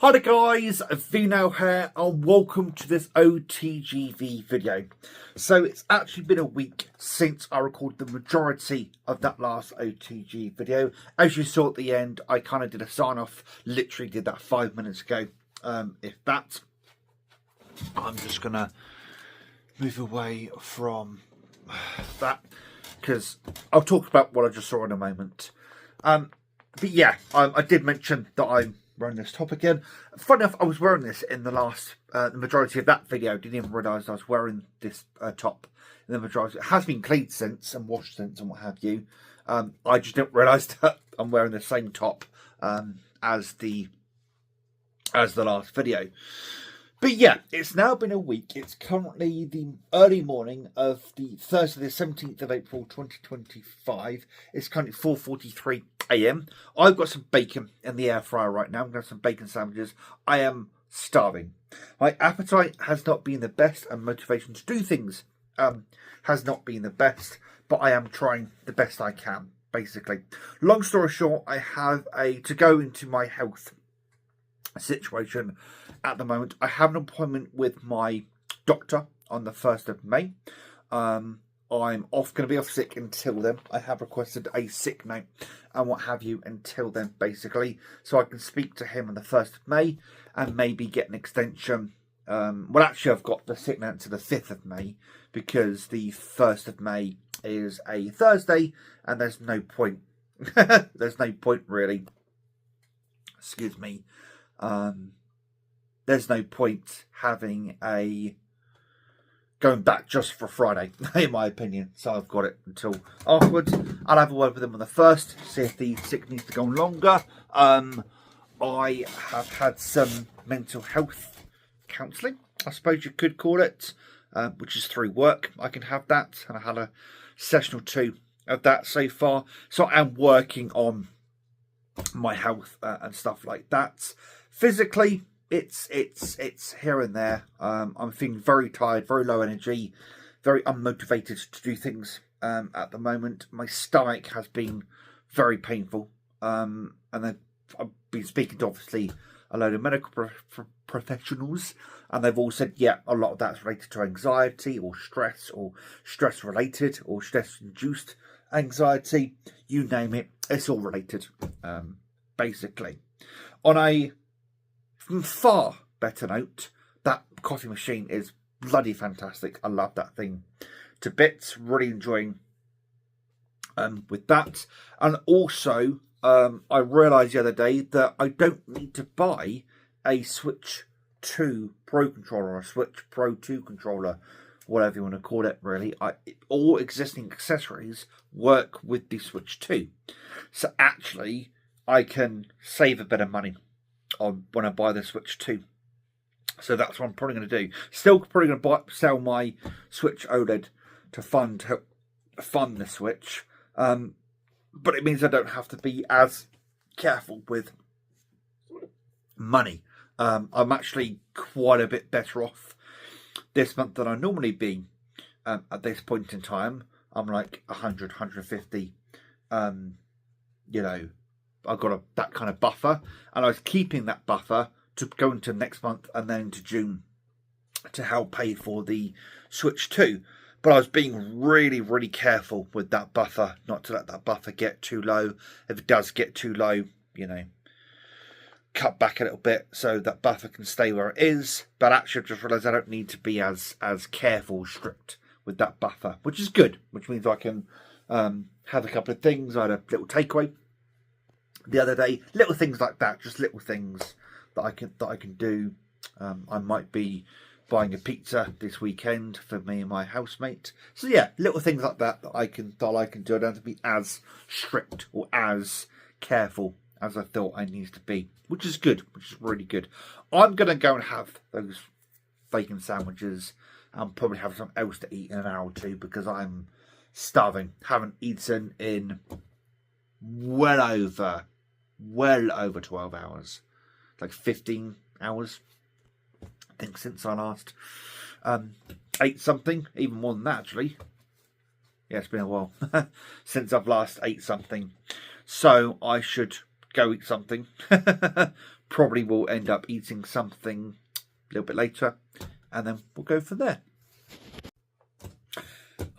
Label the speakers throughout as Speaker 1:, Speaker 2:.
Speaker 1: Hi there guys, Vino here and welcome to this OTGV video. So it's actually been a week since I recorded the majority of that last OTG video. As you saw at the end, I kind of did a sign off, literally did that 5 minutes ago. If that, I'm just going to move away from that because I'll talk about what I just saw in a moment. But yeah, I did mention that I'm wearing this top again. Funny enough, I was wearing this in the last, the majority of that video. Didn't even realise I was wearing this top in the majority. It has been cleaned since and washed since and what have you. I just didn't realise that I'm wearing the same top as the last video. But yeah, it's now been a week. It's currently the early morning of the Thursday, the 17th of April, 2025. It's currently 4:43 a.m. I've got some bacon in the air fryer right now. I'm going to have some bacon sandwiches. I am starving. My appetite has not been the best and motivation to do things has not been the best, but I am trying the best I can, basically. Long story short, I have to go into my health situation at the moment. I have an appointment with my doctor on the 1st of May. I'm going to be off sick until then. I have requested a sick note and what have you until then, basically, so I can speak to him on the 1st of May and maybe get an extension. Well, actually, I've got the sick note to the 5th of May because the 1st of May is a Thursday and there's no point. There's no point, really. Excuse me. There's no point having going back just for Friday, in my opinion. So I've got it until afterwards. I'll have a word with them on the 1st, see if the sick needs to go on longer. I have had some mental health counselling, I suppose you could call it, which is through work. I can have that, and I had a session or two of that so far. So I am working on my health and stuff like that. Physically, it's here and there. I'm feeling very tired, very low energy, very unmotivated to do things at the moment. My stomach has been very painful, and I've been speaking to obviously a load of medical professionals, and they've all said, yeah, a lot of that's related to anxiety or stress related or stress induced anxiety. You name it, it's all related, basically. On a far better note, that coffee machine is bloody fantastic. I love that thing to bits. Really enjoying with that. And also, I realised the other day that I don't need to buy a Switch 2 Pro controller or a Switch Pro 2 controller, whatever you want to call it, really. All existing accessories work with the Switch 2. So actually, I can save a bit of money on when I buy the Switch 2. So that's what I'm probably going to do. Still probably going to sell my Switch OLED to fund the Switch. But it means I don't have to be as careful with money. I'm actually quite a bit better off this month than I normally be at this point in time. I'm like 100, 150, you know, I've got that kind of buffer, and I was keeping that buffer to go into next month and then into June to help pay for the Switch 2. But I was being really, really careful with that buffer, not to let that buffer get too low. If it does get too low, you know, cut back a little bit so that buffer can stay where it is. But actually, I've just realised I don't need to be as careful, strict with that buffer, which is good, which means I can have a couple of things. I had a little takeaway the other day, little things like that, just little things that I can do. I might be buying a pizza this weekend for me and my housemate. So yeah, little things like that I can do. I don't have to be as strict or as careful as I thought I needed to be, which is good, which is really good. I'm gonna go and have those bacon sandwiches and probably have something else to eat in an hour or two because I'm starving. Haven't eaten in well over 12 hours, like 15 hours, I think, since I last ate something. Even more than that, actually. Yeah, it's been a while since I've last ate something, so I should go eat something probably will end up eating something a little bit later, and then we'll go from there.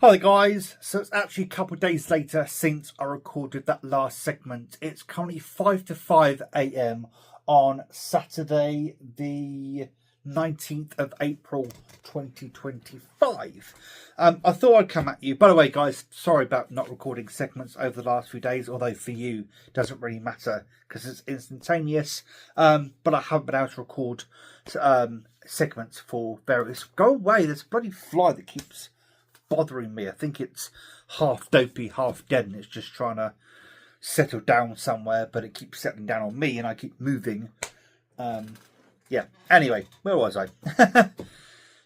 Speaker 1: Hi guys, so it's actually a couple of days later since I recorded that last segment. It's currently 5 to 5 a.m. on Saturday the 19th of April 2025. I thought I'd come at you. By the way guys, sorry about not recording segments over the last few days, although for you it doesn't really matter because it's instantaneous. But I haven't been able to record segments for various... Go away, there's a bloody fly that keeps bothering me. I think it's half dopey, half dead, and it's just trying to settle down somewhere, but it keeps settling down on me and I keep moving. Yeah, anyway, where was I?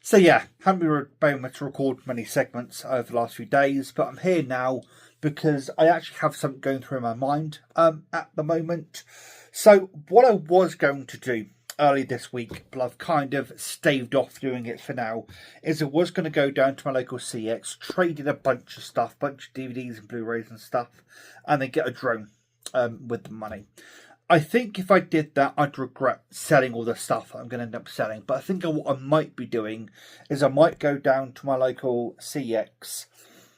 Speaker 1: So yeah, haven't been able to record many segments over the last few days, but I'm here now because I actually have something going through my mind at the moment. So what I was going to do early this week, but I've kind of staved off doing it for now, is I was going to go down to my local CX, trade in a bunch of stuff, bunch of DVDs and Blu-rays and stuff, and then get a drone with the money. I think if I did that, I'd regret selling all the stuff I'm going to end up selling. But I think what I might be doing is I might go down to my local CX,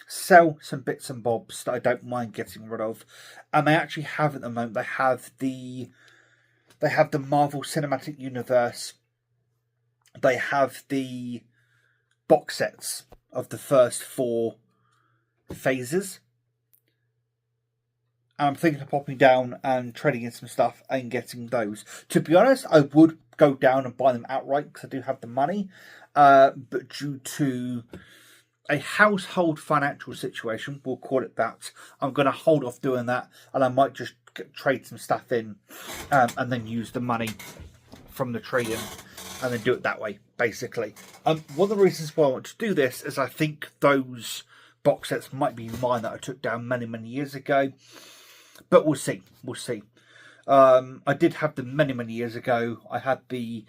Speaker 1: sell some bits and bobs that I don't mind getting rid of. And they actually have at the moment, they have the Marvel Cinematic Universe. They have the box sets of the first 4 phases. And I'm thinking of popping down and trading in some stuff and getting those. To be honest, I would go down and buy them outright because I do have the money. But due to a household financial situation, we'll call it that, I'm going to hold off doing that. And I might just trade some stuff in and then use the money from the trade-in and then do it that way, basically. One of the reasons why I want to do this is I think those box sets might be mine that I took down many, many years ago. But we'll see. We'll see. I did have them many, many years ago. I had the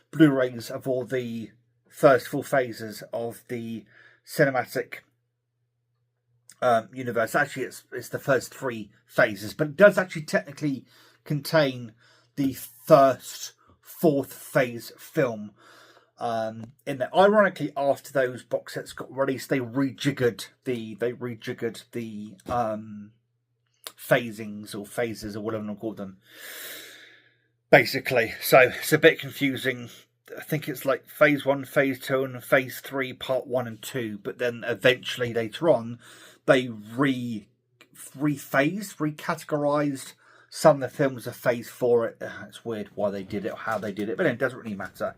Speaker 1: Blu-rays of all the first 4 phases of the cinematic universe. Actually, it's the first 3 phases, but it does actually technically contain the first 4th phase film in there. Ironically, after those box sets got released, they rejiggered the phasings or phases or whatever you call them, basically. So it's a bit confusing. I think it's like phase 1, phase 2 and phase 3 part 1 and 2, but then eventually later on they recategorized some of the films of phase 4. It's weird why they did it or how they did it, but it doesn't really matter.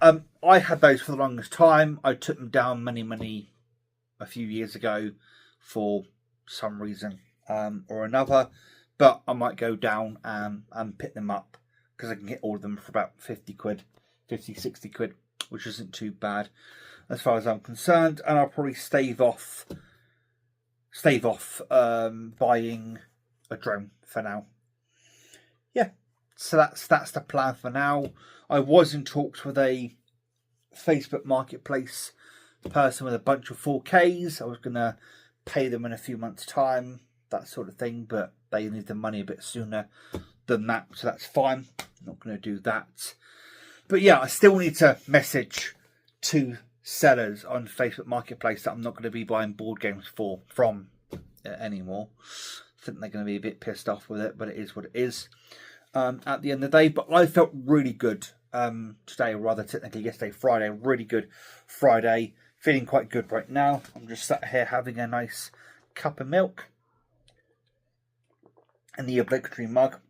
Speaker 1: I had those for the longest time. I took them down a few years ago for some reason or another, but I might go down and pick them up because I can get all of them for about 50 quid, 50, 60 quid, which isn't too bad as far as I'm concerned. And I'll probably stave off buying a drone for now. Yeah, so that's the plan for now. I was in talks with a Facebook Marketplace person with a bunch of 4Ks. I was going to pay them in a few months' time, that sort of thing, but they need the money a bit sooner than that, so that's fine. I'm not going to do that. But yeah, I still need to message 2 sellers on Facebook Marketplace that I'm not going to be buying board games from anymore. I think they're going to be a bit pissed off with it, but it is what it is at the end of the day. But I felt really good today, or rather technically yesterday, Friday. Really good Friday. Feeling quite good right now. I'm just sat here having a nice cup of milk in the obligatory mug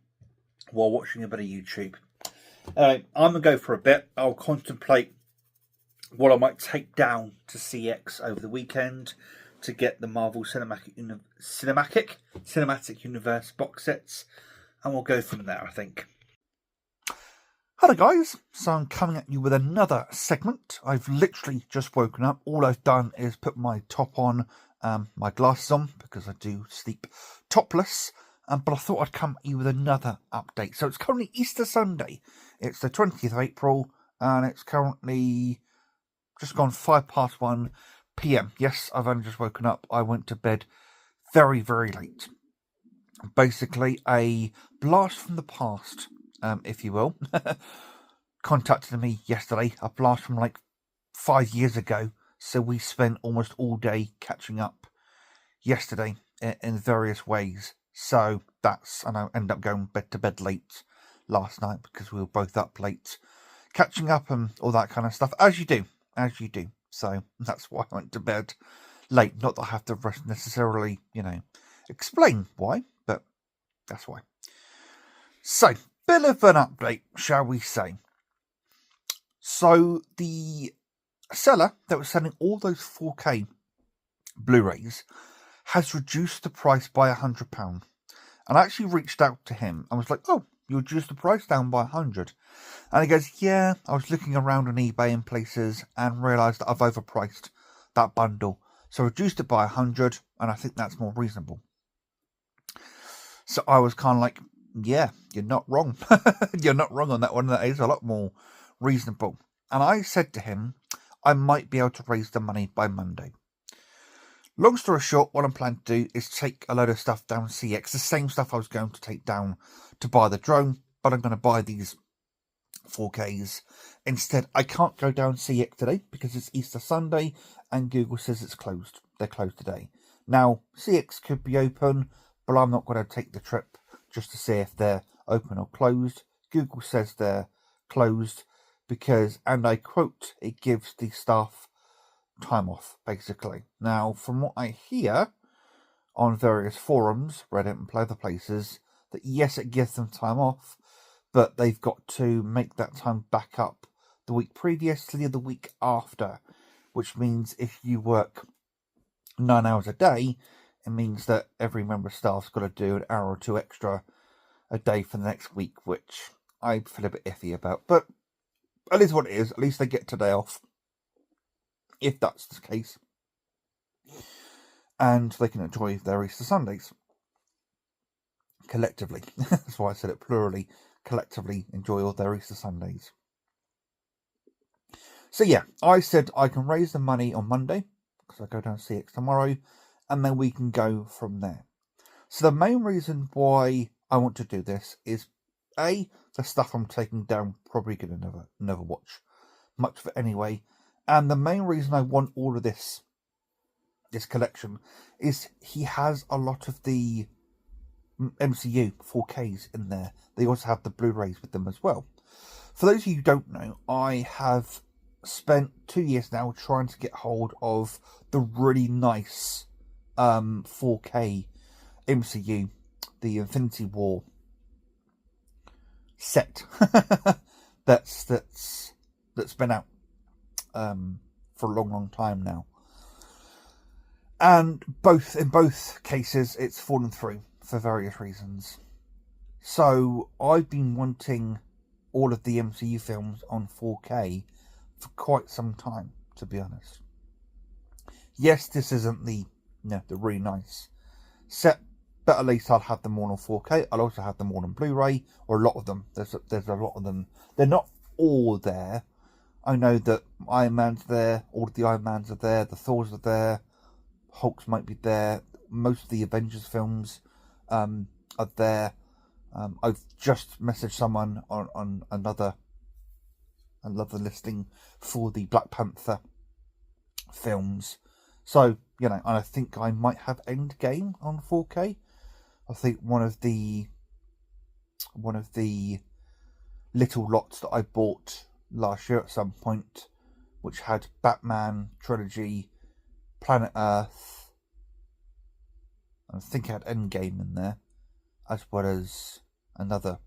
Speaker 1: while watching a bit of YouTube. I'm going to go for a bit. I'll contemplate what I might take down to CX over the weekend to get the Marvel Cinematic Universe box sets, and we'll go from there, I think. Hello guys, so I'm coming at you with another segment. I've literally just woken up. All I've done is put my top on, my glasses on, because I do sleep topless. But I thought I'd come at you with another update. So it's currently Easter Sunday. It's the 20th of April, and it's currently just gone 1:05 p.m. Yes, I've only just woken up. I went to bed very, very late. Basically, a blast from the past if you will, contacted me yesterday, a blast from like 5 years ago. So we spent almost all day catching up yesterday in various ways. So that's, and I ended up going to bed late last night because we were both up late, catching up and all that kind of stuff, as you do. So that's why I went to bed late. Not that I have to necessarily, explain why, but that's why. So, bit of an update, shall we say. So, the seller that was selling all those 4K Blu-rays has reduced the price by £100. And I actually reached out to him. I was like, oh, you reduced the price down by 100. And he goes, yeah, I was looking around on eBay and places and realised that I've overpriced that bundle. So I reduced it by 100, and I think that's more reasonable. So I was kind of like, yeah, you're not wrong. You're not wrong on that one. That is a lot more reasonable. And I said to him, I might be able to raise the money by Monday. Long story short, what I'm planning to do is take a load of stuff down CX, the same stuff I was going to take down to buy the drone, but I'm going to buy these 4Ks instead. I can't go down CX today because it's Easter Sunday and Google says it's closed. They're closed today. Now, CX could be open, but I'm not going to take the trip just to see if they're open or closed. Google says they're closed because, and I quote, it gives the staff time off, basically. Now, from what I hear on various forums, Reddit and other places, that yes, it gives them time off, but they've got to make that time back up the week previously or the week after, which means if you work 9 hours a day, it means that every member of staff's got to do an hour or two extra a day for the next week, which I feel a bit iffy about. But at least what it is, at least they get today off, if that's the case, and they can enjoy their Easter Sundays collectively. That's why I said it plurally. Collectively enjoy all their Easter Sundays. So yeah, I said I can raise the money on Monday because I go down to CX tomorrow, and then we can go from there. So the main reason why I want to do this is A, the stuff I'm taking down probably going to never watch much of it anyway. And the main reason I want all of this collection is he has a lot of the MCU 4Ks in there. They also have the Blu-rays with them as well. For those of you who don't know, I have spent 2 years now trying to get hold of the really nice 4K MCU, the Infinity War set that's been out for a long time now, and in both cases it's fallen through for various reasons. So I've been wanting all of the MCU films on 4K for quite some time, to be honest. Yes, this isn't the really nice set, but at least I'll have them all on 4K. I'll also have them all on Blu-ray, or a lot of them. There's a lot of them. They're not all there. I know that Iron Man's there, all of the Iron Mans are there, the Thors are there, Hulks might be there, most of the Avengers films are there. I've just messaged someone on another listing for the Black Panther films. So, and I think I might have Endgame on 4K. I think one of the little lots that I bought last year at some point, which had Batman trilogy, Planet Earth, and I think it had Endgame in there, as well as another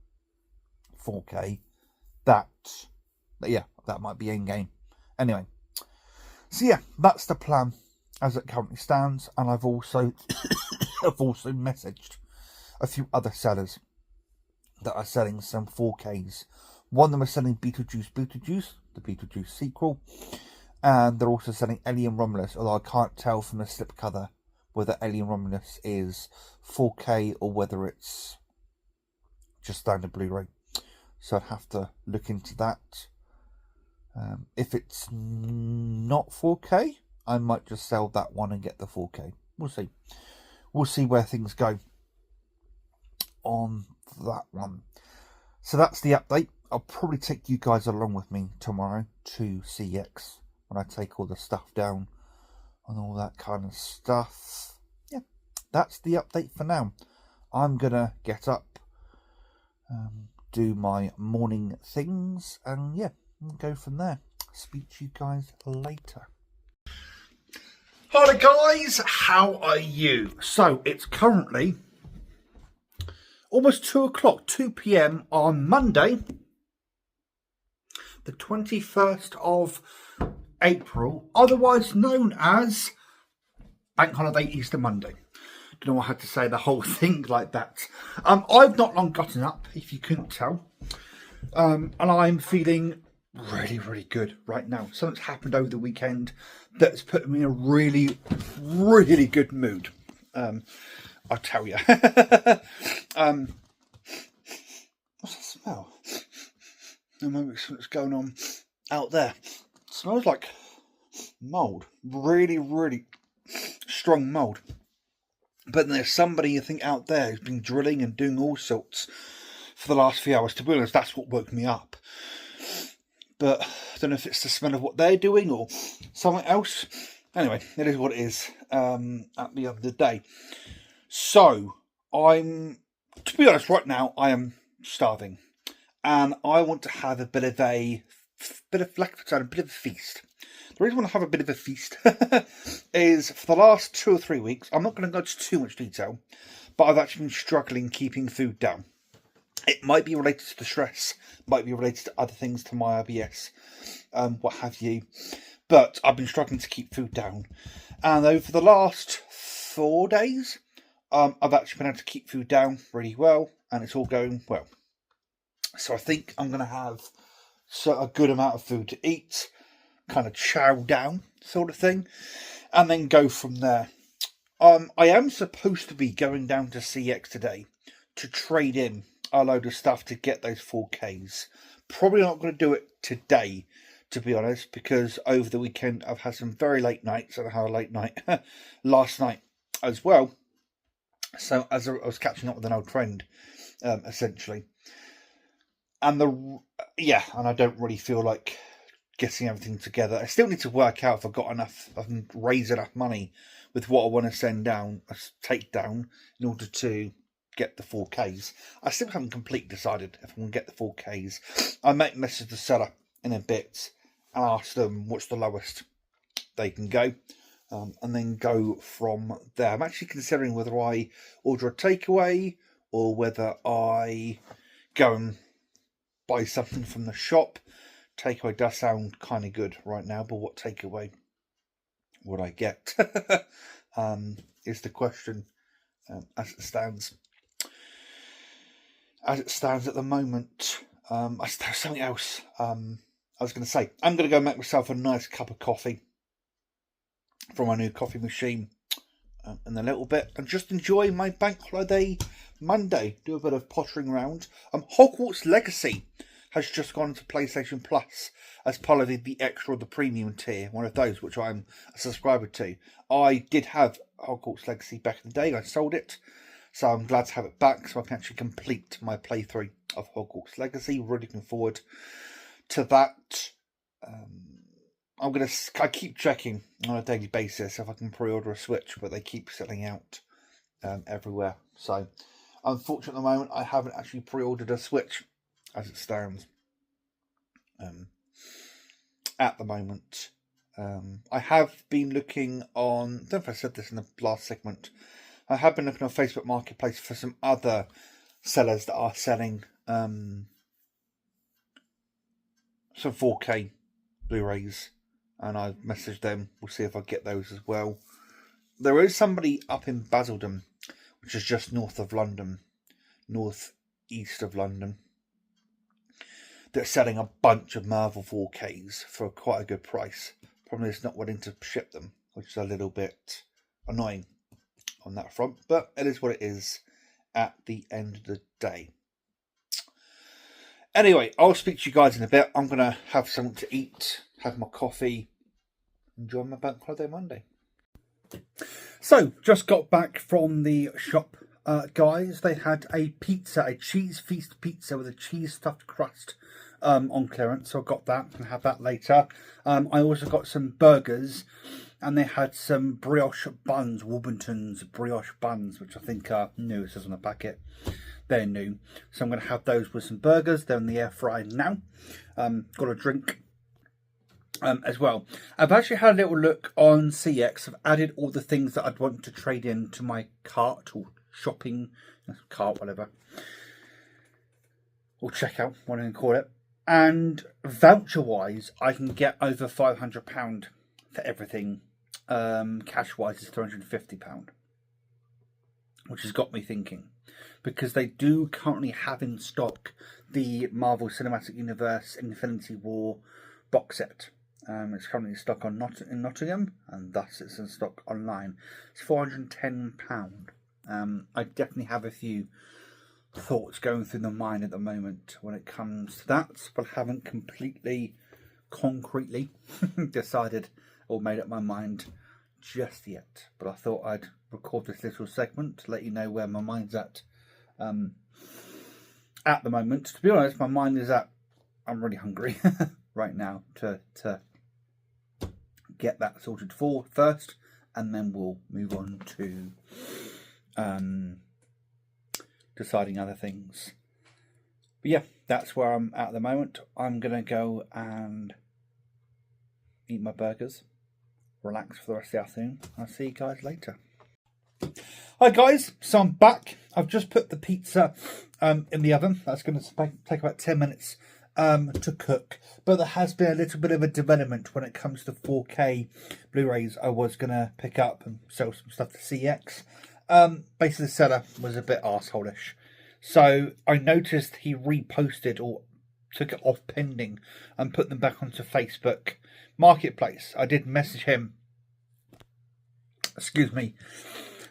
Speaker 1: 4K. That might be Endgame. Anyway, so yeah, that's the plan as it currently stands, and I've also messaged a few other sellers that are selling some 4Ks. One of them is selling Beetlejuice, the Beetlejuice sequel, and they're also selling Alien Romulus, although I can't tell from the slipcover whether Alien Romulus is 4K or whether it's just standard Blu-ray. So I'd have to look into that. If it's not 4K, I might just sell that one and get the 4K. We'll see. We'll see where things go on that one. So that's the update. I'll probably take you guys along with me tomorrow to CX when I take all the stuff down and all that kind of stuff. Yeah, that's the update for now. I'm gonna get up, do my morning things, and yeah, go from there. Speak to you guys later. Hi guys, how are you? So it's currently almost 2 o'clock, 2 p.m. on Monday, the 21st of April, otherwise known as Bank Holiday Easter Monday. Don't know why I had to say the whole thing like that. I've not long gotten up, if you couldn't tell, and I'm feeling really good right now. Something's happened over the weekend that's put me in a really good mood. I'll tell you. What's that smell? Maybe something's going on out there. It smells like mould. Really strong mould. But there's somebody, I think, out there who's been drilling and doing all sorts for the last few hours. To be honest, that's what woke me up. But I don't know if it's the smell of what they're doing or something else. Anyway, it is what it is at the end of the day. So, to be honest, right now, I am starving. And I want to have a bit of a feast. The reason I want to have a bit of a feast is for the last 2 or 3 weeks, I'm not going to go into too much detail, but I've actually been struggling keeping food down. It might be related to the stress, might be related to other things, to my IBS, what have you. But I've been struggling to keep food down. And over the last 4 days, I've actually been able to keep food down really well. And it's all going well. So I think I'm going to have a good amount of food to eat. Kind of chow down sort of thing. And then go from there. I am supposed to be going down to CX today to trade in a load of stuff to get those 4Ks. Probably not going to do it today, to be honest, because over the weekend I've had some very late nights, and I had a late night last night as well. So as I was catching up with an old friend, essentially, and I don't really feel like getting everything together. I still need to work out if I've got enough, I can raise enough money with what I want to take down in order to get the 4Ks. I still haven't completely decided if I'm going to get the 4Ks. I might message the seller in a bit and ask them what's the lowest they can go, and then go from there. I'm actually considering whether I order a takeaway or whether I go and buy something from the shop. Takeaway does sound kind of good right now, but what takeaway would I get? Is the question as it stands. As it stands at the moment, there's something else I was going to say. I'm going to go make myself a nice cup of coffee from my new coffee machine in a little bit, and just enjoy my Bank Holiday Monday. Do a bit of pottering around. Hogwarts Legacy has just gone to PlayStation Plus as part of the extra or the premium tier, one of those which I'm a subscriber to. I did have Hogwarts Legacy back in the day. I sold it. So I'm glad to have it back so I can actually complete my playthrough of Hogwarts Legacy. Really looking forward to that. I keep checking on a daily basis if I can pre-order a Switch, but they keep selling out everywhere. So unfortunately at the moment I haven't actually pre-ordered a Switch as it stands at the moment. I have been looking on, I don't know if I said this in the last segment, I have been looking on Facebook Marketplace for some other sellers that are selling some 4K Blu-rays, and I've messaged them. We'll see if I get those as well. There is somebody up in Basildon, which is just north of London, north-east of London, that's selling a bunch of Marvel 4Ks for quite a good price. Problem is not willing to ship them, which is a little bit annoying on that front, but it is what it is at the end of the day. Anyway, I'll speak to you guys in a bit. I'm going to have something to eat, have my coffee, enjoy my Bank Holiday Monday. So, just got back from the shop guys, they had a pizza, a cheese feast pizza with a cheese stuffed crust on clearance. So I got that and have that later. I also got some burgers, and they had some brioche buns, Warburton's brioche buns, which I think are new. It says on the packet. They're new. So I'm going to have those with some burgers. They're in the air fryer now. Got a drink as well. I've actually had a little look on CX. I've added all the things that I'd want to trade in to my cart or shopping cart, whatever, or checkout, whatever you call it. And voucher-wise, I can get over £500 for everything. Cash-wise is £350, which has got me thinking, because they do currently have in stock the Marvel Cinematic Universe Infinity War box set. It's currently in stock in Nottingham, and thus it's in stock online. It's £410. I definitely have a few thoughts going through the mind at the moment when it comes to that, but I haven't completely, concretely decided or made up my mind just yet. But I thought I'd record this little segment to let you know where my mind's at the moment. To be honest, my mind is at, I'm really hungry right now to get that sorted for first, and then we'll move on to deciding other things. But yeah, that's where I'm at the moment. I'm going to go and eat my burgers, relax for the rest of the afternoon. I'll see you guys later. Hi guys, so I'm back. I've just put the pizza in the oven. That's going to take about 10 minutes to cook. But there has been a little bit of a development when it comes to 4K Blu-rays. I was going to pick up and sell some stuff to CX. Basically the seller was a bit arsehole-ish. So I noticed he reposted or took it off pending and put them back onto Facebook Marketplace. I did message him,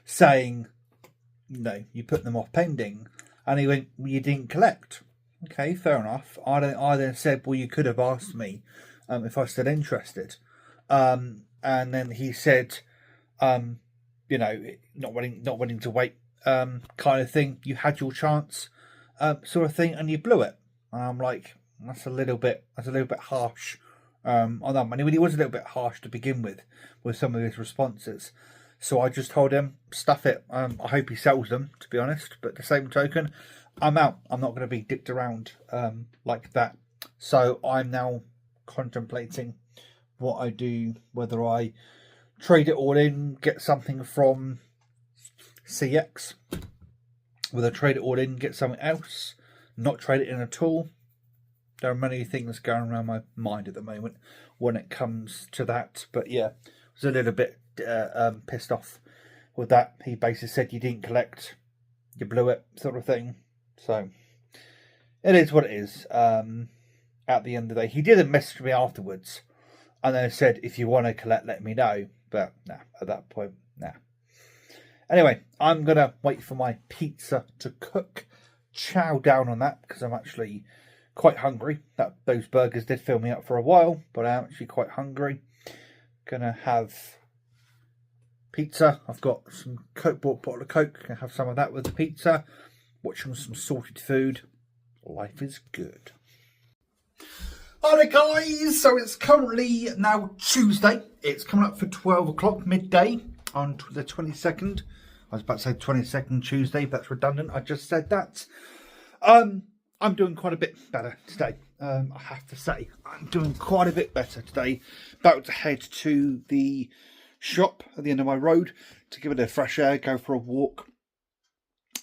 Speaker 1: saying, no, you put them off pending. And he went, well, you didn't collect. Okay, fair enough. I then said, well, you could have asked me if I was still interested. And then he said, you know, not wanting to wait, kind of thing. You had your chance, sort of thing, and you blew it. And I'm like, that's a little bit harsh on that one. He was a little bit harsh to begin with some of his responses. So I just told him, stuff it. I hope he sells them, to be honest. But the same token, I'm out. I'm not going to be dicked around like that. So I'm now contemplating what I do, whether I trade it all in, get something from CX, whether I trade it all in, get something else, not trade it in at all. There are many things going around my mind at the moment when it comes to that. But yeah, I was a little bit pissed off with that. He basically said, you didn't collect, you blew it, sort of thing. So it is what it is. At the end of the day, he didn't message me afterwards and then said, if you want to collect, let me know. But nah, at that point, nah. Anyway, I'm going to wait for my pizza to cook, chow down on that, because I'm actually quite hungry. Those burgers did fill me up for a while, but I'm actually quite hungry. Going to have pizza. I've got some Coke, bought a bottle of Coke. Going to have some of that with the pizza. Watching some sorted food. Life is good. Hi guys, so it's currently now Tuesday. It's coming up for 12 o'clock midday on the 22nd. I was about to say 22nd Tuesday, but that's redundant. I just said that. I'm doing quite a bit better today. I have to say, I'm doing quite a bit better today. About to head to the shop at the end of my road to give it a fresh air, go for a walk,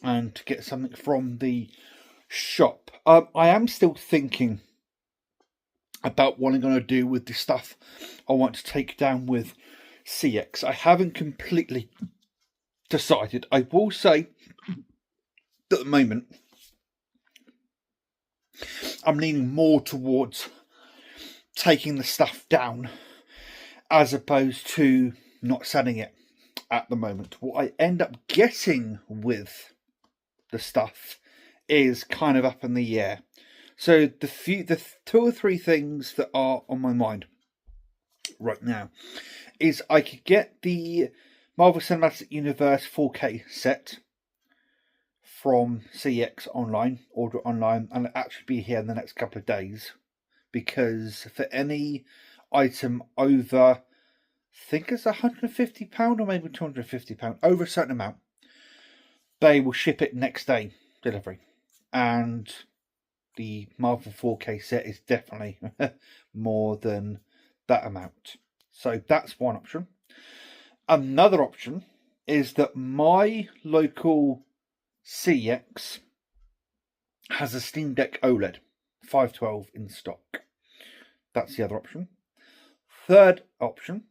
Speaker 1: and to get something from the shop. I am still thinking about what I'm going to do with the stuff I want to take down with CX. I haven't completely decided. I will say that at the moment I'm leaning more towards taking the stuff down as opposed to not selling it at the moment. What I end up getting with the stuff is kind of up in the air. So the two or three things that are on my mind right now is I could get the Marvel Cinematic Universe 4K set from CX online, order it online, and it'll actually be here in the next couple of days. Because for any item over, I think it's £150 or maybe £250, over a certain amount, they will ship it next day delivery. And the Marvel 4K set is definitely more than that amount. So that's one option. Another option is that my local CX has a Steam Deck OLED 512 in stock. That's the other option. Third option,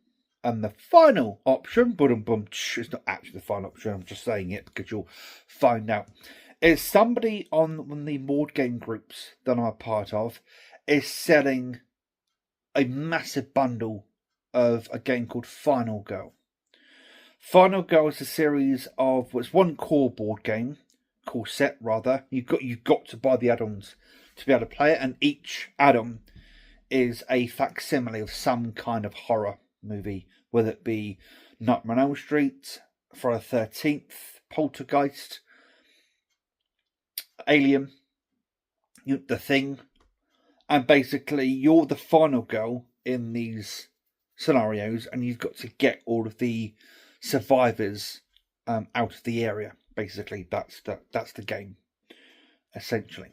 Speaker 1: and the final option, it's not actually the final option, I'm just saying it because you'll find out, is somebody on one of the board game groups that I'm a part of is selling a massive bundle of a game called Final Girl. Final Girl is a series of, well, it's one core board game, core set rather. You've got to buy the add-ons to be able to play it, and each add-on is a facsimile of some kind of horror movie, whether it be Nightmare on Elm Street, Friday the 13th, Poltergeist, Alien, The Thing, and basically you're the final girl in these scenarios, and you've got to get all of the survivors out of the area. Basically, that's the game. Essentially,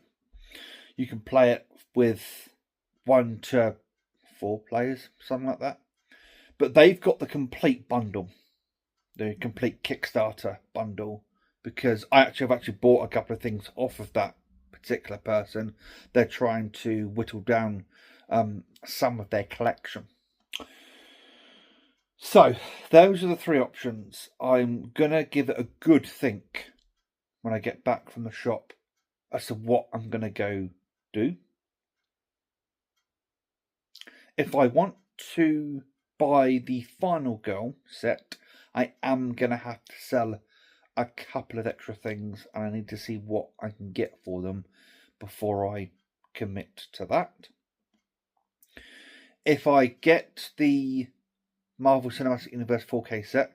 Speaker 1: you can play it with 1 to 4 players, something like that. But they've got the complete bundle, the complete Kickstarter bundle, because I've actually bought a couple of things off of that particular person. They're trying to whittle down some of their collection. So those are the 3 options. I'm gonna give it a good think when I get back from the shop as to what I'm gonna go do. If I want to buy the Final Girl set, I am going to have to sell a couple of extra things, and I need to see what I can get for them before I commit to that. If I get the Marvel Cinematic Universe 4K set,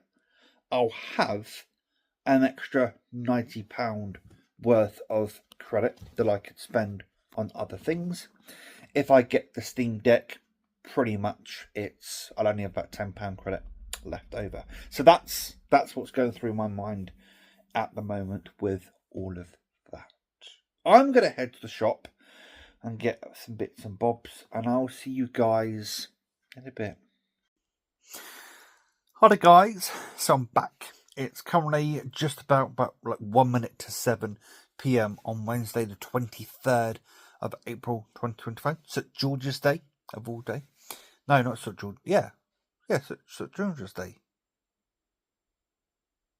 Speaker 1: I'll have an extra £90 worth of credit that I could spend on other things. If I get the Steam Deck, pretty much I'll only have about £10 credit left over. So that's what's going through my mind at the moment with all of that. I'm going to head to the shop and get some bits and bobs, and I'll see you guys in a bit. Hi guys, so I'm back. It's currently just about like 1 minute to 7 PM on Wednesday the 23rd of April 2025. St. George's Day of all day. No, not St. George. Yeah, St. George's Day.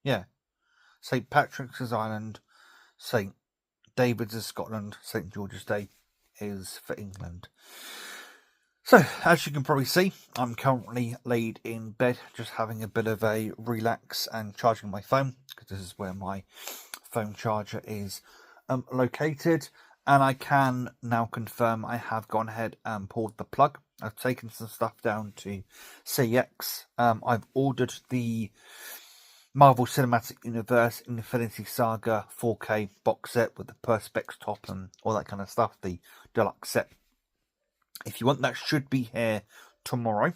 Speaker 1: Yeah. St. Patrick's is Ireland, St. David's is Scotland, St. George's Day is for England. So, as you can probably see, I'm currently laid in bed, just having a bit of a relax and charging my phone, because this is where my phone charger is located. And I can now confirm I have gone ahead and pulled the plug. I've taken some stuff down to CX. I've ordered the Marvel Cinematic Universe Infinity Saga 4K box set with the Perspex top and all that kind of stuff, the deluxe set. If you want, that should be here tomorrow,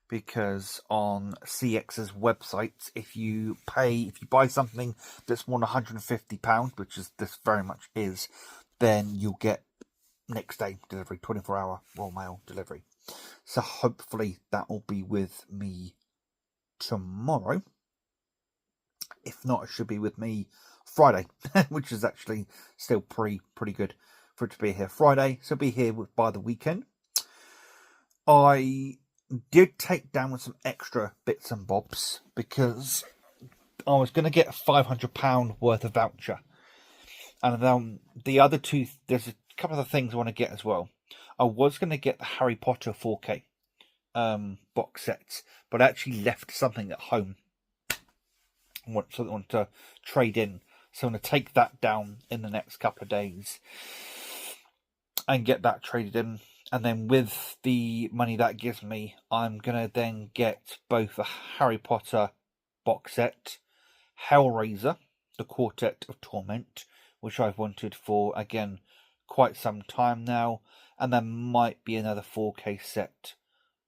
Speaker 1: because on CX's website, if you buy something that's more than £150, which is this very much is, then you'll get next day delivery, 24-hour Royal Mail delivery. So hopefully that will be with me tomorrow. If not, it should be with me Friday, which is actually still pretty good for it to be here Friday. So be here by the weekend. I did take down some extra bits and bobs because I was going to get a £500 worth of voucher. And then the other two, there's a couple of things I want to get as well. I was going to get the Harry Potter 4K box sets, but I actually left something at home. I want to trade in. So I'm going to take that down in the next couple of days and get that traded in. And then with the money that gives me, I'm going to then get both a Harry Potter box set, Hellraiser, the Quartet of Torment, which I've wanted for, again, quite some time now, and there might be another 4K set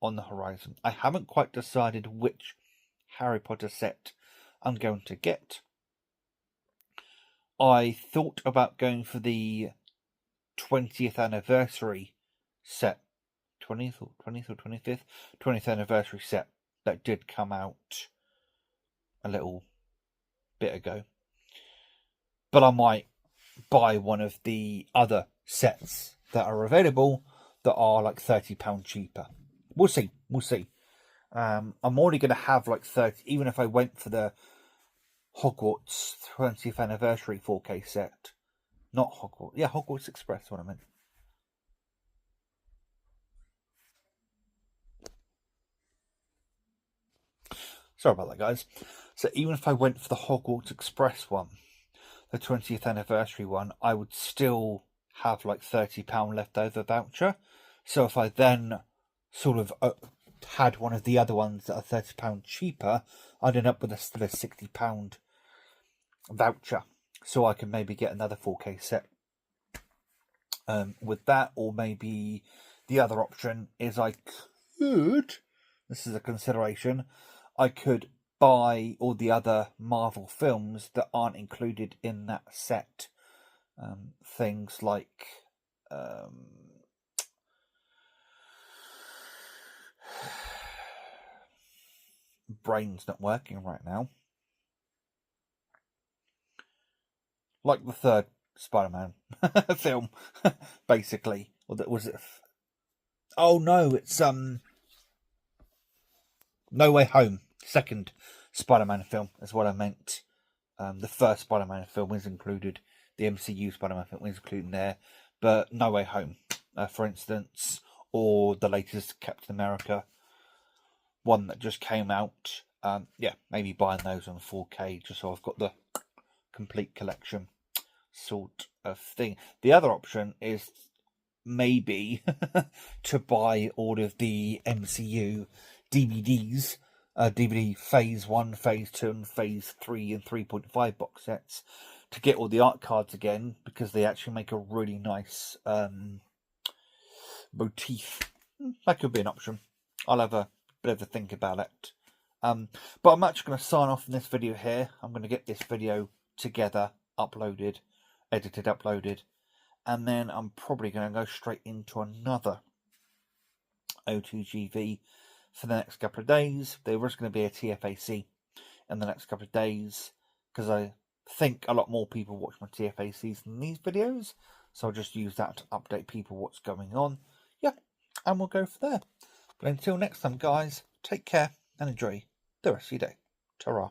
Speaker 1: on the horizon. I haven't quite decided which Harry Potter set I'm going to get. I thought about going for the 20th anniversary set, 20th or 25th, 20th anniversary set that did come out a little bit ago. But I might buy one of the other sets that are available that are like £30 cheaper. We'll see. I'm already going to have like 30, even if I went for the Hogwarts 20th anniversary 4K set. Not Hogwarts. Yeah, Hogwarts Express, what I meant. Sorry about that, guys. So even if I went for the Hogwarts Express one, the 20th anniversary one, I would still have like £30 leftover voucher. So if I then sort of had one of the other ones that are £30 cheaper, I'd end up with still a £60 voucher. So I can maybe get another 4K set with that, or maybe the other option is I could, this is a consideration, I could buy all the other Marvel films that aren't included in that set. Things like brain's not working right now. Like the third Spider-Man film, basically. Or that was it? Oh no, it's No Way Home. Second Spider-Man film is what I meant. The first Spider-Man film is included. The MCU Spider-Man film is included there, but No Way Home, for instance, or the latest Captain America one that just came out. Yeah, maybe buying those on 4K just so I've got the complete collection sort of thing. The other option is maybe to buy all of the MCU DVDs, DVD Phase 1, Phase 2 and Phase 3 and 3.5 box sets to get all the art cards again, because they actually make a really nice motif. That could be an option. I'll have a bit of a think about it. But I'm actually going to sign off in this video here. I'm going to get this video together, edited, uploaded, and then I'm probably going to go straight into another OTGV for the next couple of days. There is going to be a TFAC in the next couple of days, because I think a lot more people watch my TFACs than these videos, so I'll just use that to update people what's going on. Yeah, and we'll go from there. But until next time, guys, take care and enjoy the rest of your day. Ta-ra.